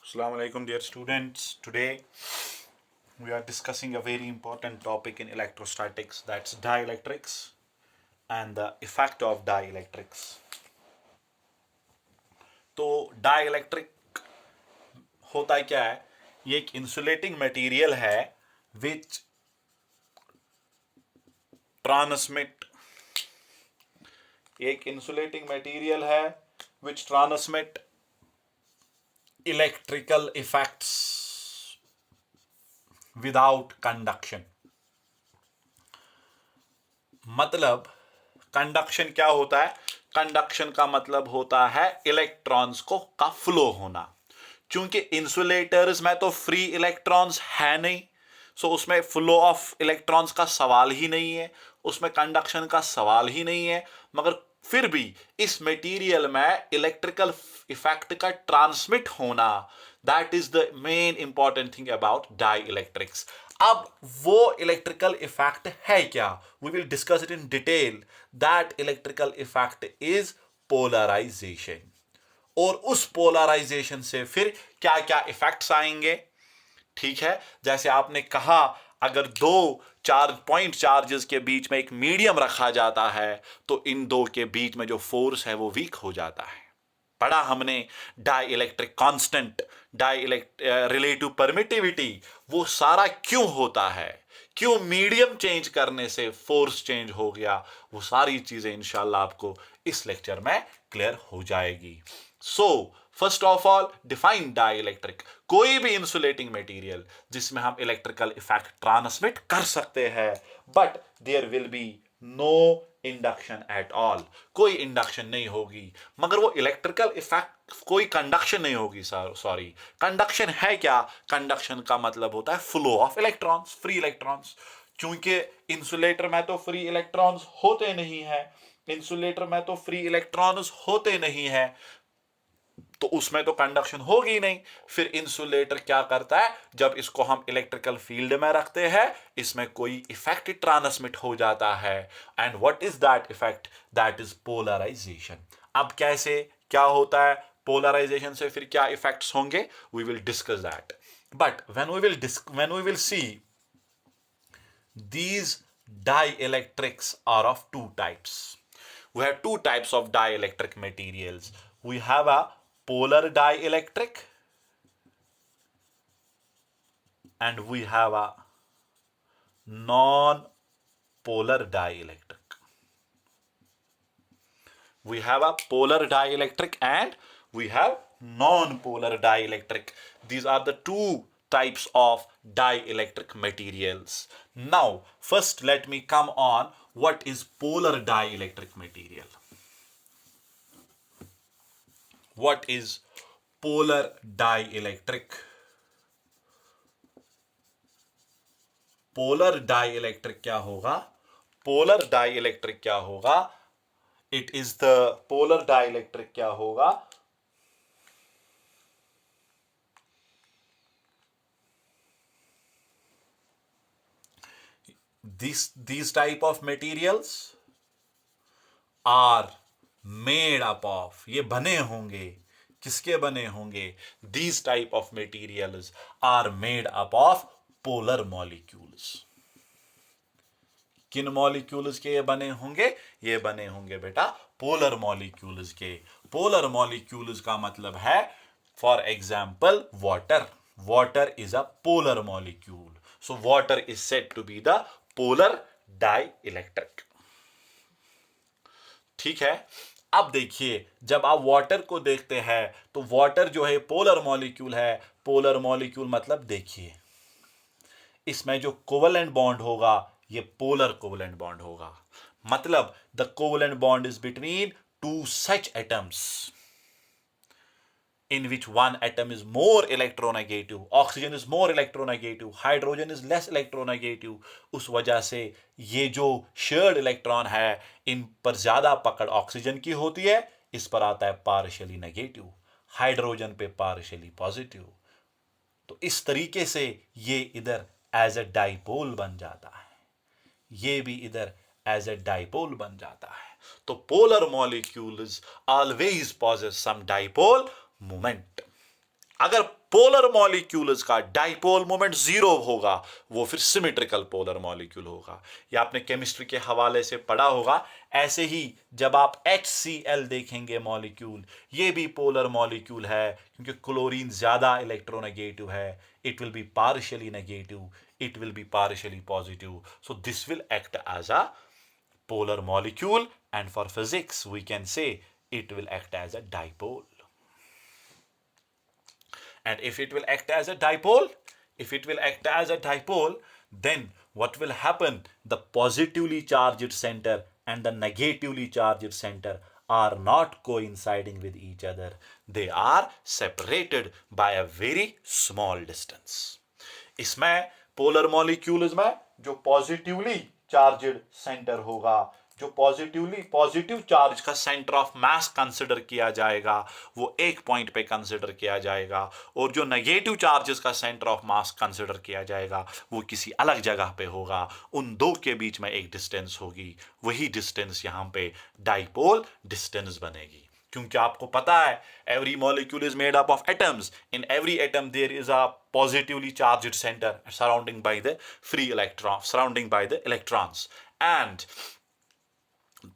Assalamu alaikum, dear students. Today we are discussing a very important topic in electrostatics, that's dielectrics and the effect of dielectrics. तो dielectric होता क्या है? ये एक insulating material है which transmit एक insulating material है which transmit electrical effects without conduction. मतलब कंडक्शन क्या होता है? कंडक्शन का मतलब होता है इलेक्ट्रॉन्स को का फ्लो होना। क्योंकि इंसुलेटर्स में तो फ्री इलेक्ट्रॉन्स है नहीं, सो उसमें फ्लो ऑफ इलेक्ट्रॉन्स का सवाल ही नहीं है, उसमें कंडक्शन का सवाल ही नहीं है। मगर फिर भी इस मटेरियल में इलेक्ट्रिकल इफेक्ट का ट्रांसमिट होना, that is the main important thing about dielectrics. अब वो इलेक्ट्रिकल इफेक्ट है क्या? We will discuss it in detail. That electrical effect is polarisation. और उस पोलराइजेशन से फिर क्या क्या इफेक्ट्स आएंगे? ठीक है, जैसे आपने कहा अगर दो पॉइंट चार्जेस के बीच में एक मीडियम रखा जाता है तो इन दो के बीच में जो फोर्स है वो वीक हो जाता है। पढ़ा हमने dielectric constant, relative permittivity, वो सारा क्यों होता है, क्यों मीडियम चेंज करने से फोर्स चेंज हो गया, वो सारी चीजें इंशाल्लाह आपको इस लेक्चर में क्लियर हो जाएगी। So first of all define dielectric, कोई भी इंसुलेटिंग मटेरियल जिसमें हम इलेक्ट्रिकल इफेक्ट ट्रांसमिट कर सकते हैं but there will be no induction at all, कोई इंडक्शन नहीं होगी। मगर वो इलेक्ट्रिकल इफेक्ट, कोई कंडक्शन नहीं होगी। सॉरी, कंडक्शन है क्या? कंडक्शन का मतलब होता है flow of electrons, free electrons. क्योंकि इंसुलेटर में तो फ्री इलेक्ट्रॉन्स होते नहीं है, इंसुलेटर में तो फ्री इलेक्ट्रॉन्स होते नहीं है, तो उसमें तो कंडक्शन होगी ही नहीं। फिर इंसुलेटर क्या करता है? जब इसको हम इलेक्ट्रिकल फील्ड में रखते हैं, इसमें कोई इफेक्ट ट्रांसमिट हो जाता है। And what is that effect? That is polarisation. अब कैसे क्या होता है? पोलराइजेशन से फिर क्या इफेक्ट्स होंगे? We will discuss that. But when we will see these dielectrics are of two types. We have two types of dielectric materials. We have a polar dielectric and we have a non-polar dielectric. We have a polar dielectric and we have non-polar dielectric. These are the two types of dielectric materials. Now, first let me come on what is polar dielectric material. What is polar dielectric? Polar dielectric क्या होगा? Polar dielectric क्या होगा? It is the polar dielectric क्या होगा? These type of materials are made up of, ये बने होंगे, किसके बने होंगे? These type of materials are made up of polar molecules. किन मॉलिक्यूल्स के ये बने होंगे? ये बने होंगे बेटा पोलर मॉलिक्यूल्स के। पोलर मॉलिक्यूल्स का मतलब है for example water. Water is a polar molecule, so water is said to be the polar dielectric. ठीक है, अब देखिए जब आप वाटर को देखते हैं तो वाटर जो है पोलर मॉलिक्यूल है। पोलर मॉलिक्यूल मतलब देखिए इसमें जो कोवेलेंट बॉन्ड होगा ये पोलर कोवेलेंट बॉन्ड होगा। मतलब the covalent bond is between two such atoms in which one atom is more electronegative, oxygen is more electronegative, hydrogen is less electronegative। उस वजह से ये जो शेयर्ड इलेक्ट्रॉन है इन पर ज्यादा पकड़ ऑक्सीजन की होती है, इस पर आता है पार्शियली नेगेटिव, हाइड्रोजन पे पार्शियली पॉजिटिव। तो इस तरीके से ये इधर एज अ डाइपोल बन जाता है, ये भी इधर एज अ डाइपोल बन जाता है। तो पोलर मॉलिक्यूल्स ऑलवेज पॉजेस सम डाइपोल मोमेंट। अगर पोलर मॉलिक्यूल्स का डाइपोल मोमेंट जीरो होगा, वो फिर सिमेट्रिकल पोलर मॉलिक्यूल होगा। ये आपने केमिस्ट्री के हवाले से पढ़ा होगा। ऐसे ही जब आप HCl देखेंगे मॉलिक्यूल, ये भी पोलर मॉलिक्यूल है, क्योंकि क्लोरीन ज्यादा इलेक्ट्रोनेगेटिव है। It will be partially negative, it will be partially positive, so this will act as a polar molecule, and for physics we can say it will act as a dipole. And if it will act as a dipole, then what will happen? The positively charged center and the negatively charged center are not coinciding with each other, they are separated by a very small distance. इसमें polar molecules में जो positively charged centre होगा, जो positive charge का centre of mass consider किया जाएगा, वो एक पॉइंट पे कंसिडर किया जाएगा, और जो नेगेटिव चार्जेस का सेंटर ऑफ मास कंसिडर किया जाएगा वो किसी अलग जगह पे होगा। उन दो के बीच में एक डिस्टेंस होगी, वही डिस्टेंस यहां पे डाइपोल डिस्टेंस बनेगी। क्योंकि आपको पता है every molecule is made up of atoms, in every atom there is a positively charged center surrounding by the electrons, and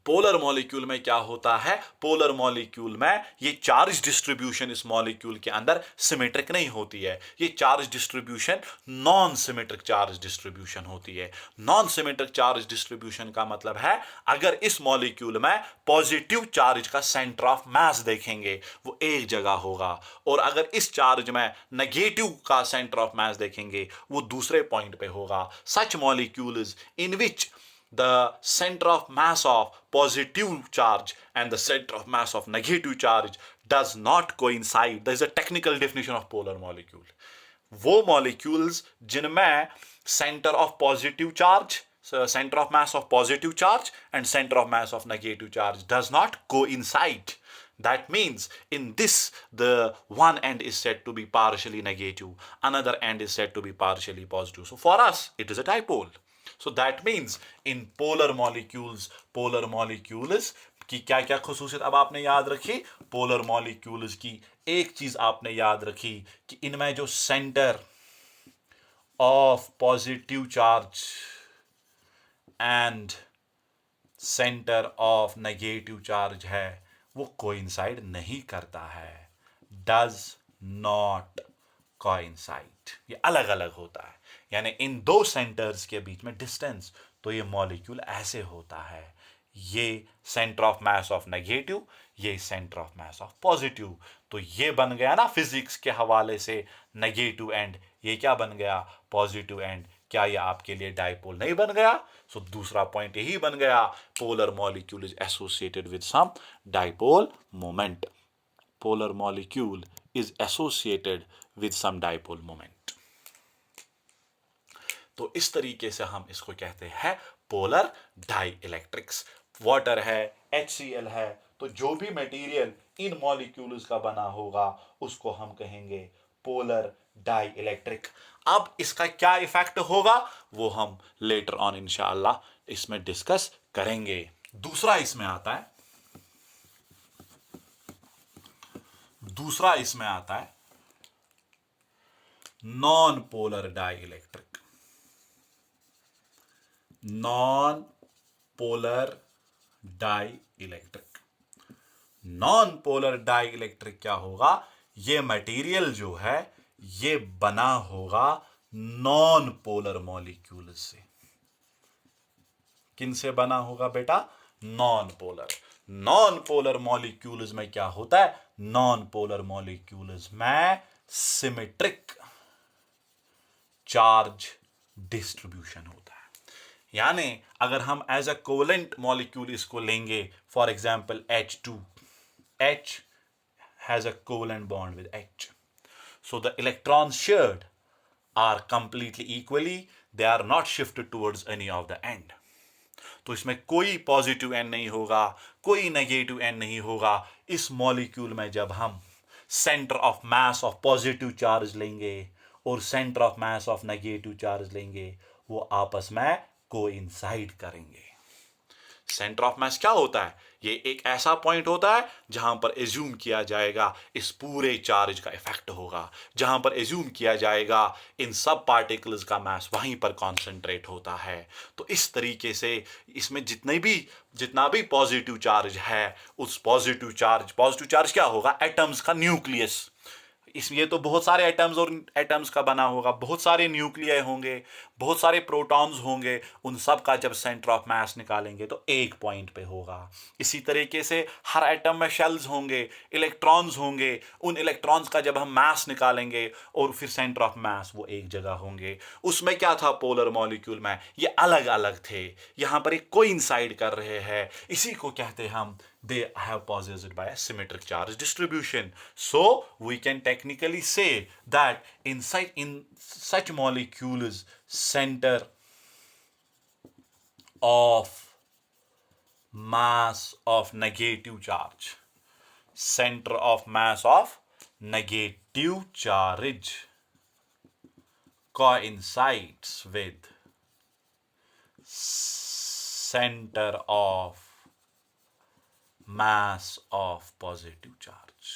polar molecule में क्या होता है? पोलर मॉलिक्यूल में ये चार्ज डिस्ट्रीब्यूशन इस मॉलिक्यूल के अंदर सिमेट्रिक नहीं होती है। ये charge distribution non symmetric charge distribution होती है। नॉन सिमेट्रिक चार्ज डिस्ट्रीब्यूशन का मतलब है अगर इस मॉलिक्यूल में पॉजिटिव चार्ज का सेंटर ऑफ मास देखेंगे वो एक जगह होगा, और अगर इस चार्ज में नेगेटिव का सेंटर ऑफ मास देखेंगे वो दूसरे पॉइंट पे होगा। Such molecules in which the center of mass of positive charge and the center of mass of negative charge does not coincide. There is a technical definition of polar molecule. वो molecules जिनमें center of positive charge, center of mass of positive charge and center of mass of negative charge does not coincide. That means in this the one end is said to be partially negative, another end is said to be partially positive. So for us it is a dipole. So that means in polar molecules की क्या क्या खुसूसियत अब आपने याद रखी? Polar molecules की एक चीज आपने याद रखी कि इनमें जो centre of positive charge and centre of negative charge है वो कोइंसाइड नहीं करता है, डज नॉट कोइंसाइड, ये अलग अलग होता है। यानी इन दो सेंटर्स के बीच में डिस्टेंस, तो ये मॉलिक्यूल ऐसे होता है, ये centre of mass of negative, ये centre of mass of positive. तो ये बन गया ना फिजिक्स के हवाले से नेगेटिव एंड, ये क्या बन गया? Positive and. क्या ये आपके लिए डाइपोल नहीं बन गया? सो दूसरा पॉइंट यही बन गया, polar molecule is associated with some dipole moment. Polar molecule is associated with some dipole moment. तो इस तरीके से हम इसको कहते हैं पोलर डाई इलेक्ट्रिक्स। वाटर है, HCl है, तो जो भी मटेरियल इन मॉलिक्यूल्स का बना होगा उसको हम कहेंगे पोलर डाई इलेक्ट्रिक। अब इसका क्या इफेक्ट होगा वो हम लेटर ऑन इंशाअल्लाह इसमें डिस्कस करेंगे। दूसरा इसमें आता है non polar dielectric. Non polar dielectric, non polar dielectric क्या होगा? ये मटेरियल जो है ये बना होगा नॉन पोलर मॉलिक्यूल से। किन से बना होगा बेटा? नॉन पोलर मॉलिक्यूल्स में क्या होता है? नॉन पोलर मॉलिक्यूल्स में सिमेट्रिक चार्ज डिस्ट्रीब्यूशन होता है। यानी अगर हम एज अ कोवेलेंट मॉलिक्यूल इसको लेंगे, for example H2, H has a covalent bond with H, so the electrons shared are completely equally, they are not shifted towards any of the end. तो इसमें कोई पॉजिटिव एंड नहीं होगा, कोई negative and नहीं होगा। इस मॉलिक्यूल में जब हम centre of mass of positive charge लेंगे और centre of mass of negative charge लेंगे वो आपस में कोइंसाइड करेंगे। सेंटर ऑफ मास क्या होता है? ये एक ऐसा पॉइंट होता है जहां पर एज्यूम किया जाएगा इस पूरे चार्ज का इफेक्ट होगा, जहां पर एज्यूम किया जाएगा इन सब पार्टिकल्स का मास वहीं पर कॉन्सेंट्रेट होता है। तो इस तरीके से इसमें जितना भी पॉजिटिव चार्ज है, उस पॉजिटिव चार्ज क्या होगा? एटम्स का न्यूक्लियस। इसमें तो बहुत सारे एटम्स और एटम्स का बना होगा, बहुत सारे न्यूक्लियाई होंगे, बहुत सारे प्रोटॉन्स होंगे, उन सब का जब सेंटर ऑफ मास निकालेंगे तो एक पॉइंट पे होगा। इसी तरीके से हर एटम में शेल्स होंगे, इलेक्ट्रॉन्स होंगे, उन इलेक्ट्रॉन्स का जब हम मास निकालेंगे और फिर सेंटर ऑफ मास वो एक जगह होंगे। उसमें क्या था? पोलर मॉलिक्यूल में ये अलग अलग थे, यहां पर एक कोइंसाइड कर रहे हैं। इसी को कहते हैं हम they have possessed by a symmetric charge distribution. So we can technically say that in such molecules center of mass of negative charge coincides with center of mass of positive charge.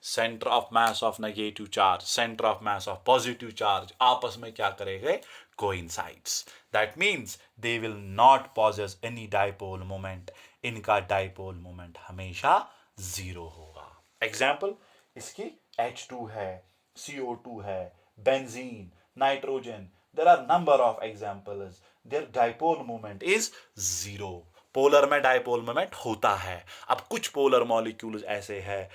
Centre of mass of negative charge, centre of mass of positive charge आपस में क्या करेंगे? Coincides. That means they will not possess any dipole moment. इनका dipole moment हमेशा zero होगा। Example इसकी H2 है, CO2 है, benzene, nitrogen, there are number of examples, their dipole moment is zero. Polar में डाइपोल मोमेंट होता है। अब कुछ पोलर मॉलिक्यूल्स ऐसे हैं,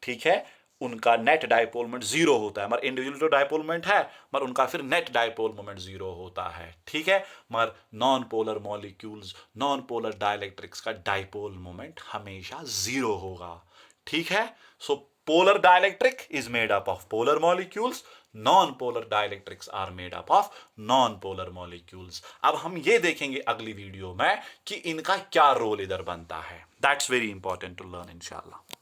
ठीक है, उनका नेट डाइपोल मोमेंट जीरो होता है, मगर इंडिविजुअल तो डाइपोल मोमेंट है, मगर उनका फिर नेट डाइपोल मोमेंट जीरो होता है, ठीक है। मगर non polar molecules, non polar dielectrics का डाइपोल मोमेंट हमेशा जीरो होगा, ठीक है। So polar dielectric is made up of polar molecules, non polar dielectrics are made up of non polar molecules. अब हम ये देखेंगे अगली वीडियो में कि इनका क्या रोल इधर बनता है। That's very important to learn इंशाल्लाह।